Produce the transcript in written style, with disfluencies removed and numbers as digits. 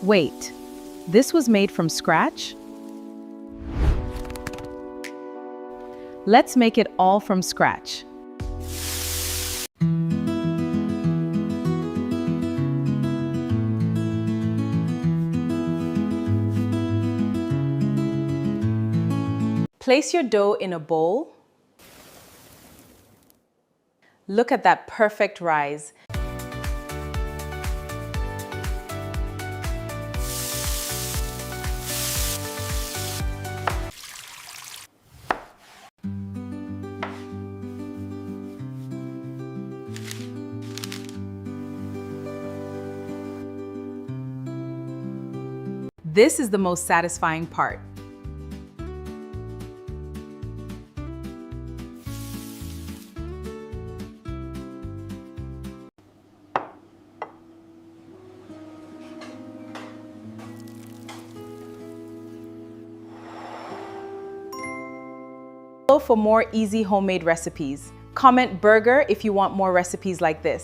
Wait, this was made from scratch? Let's make it all from scratch. Place your dough in a bowl. Look at that perfect rise. This is the most satisfying part. For more easy homemade recipes. Comment burger if you want more recipes like this.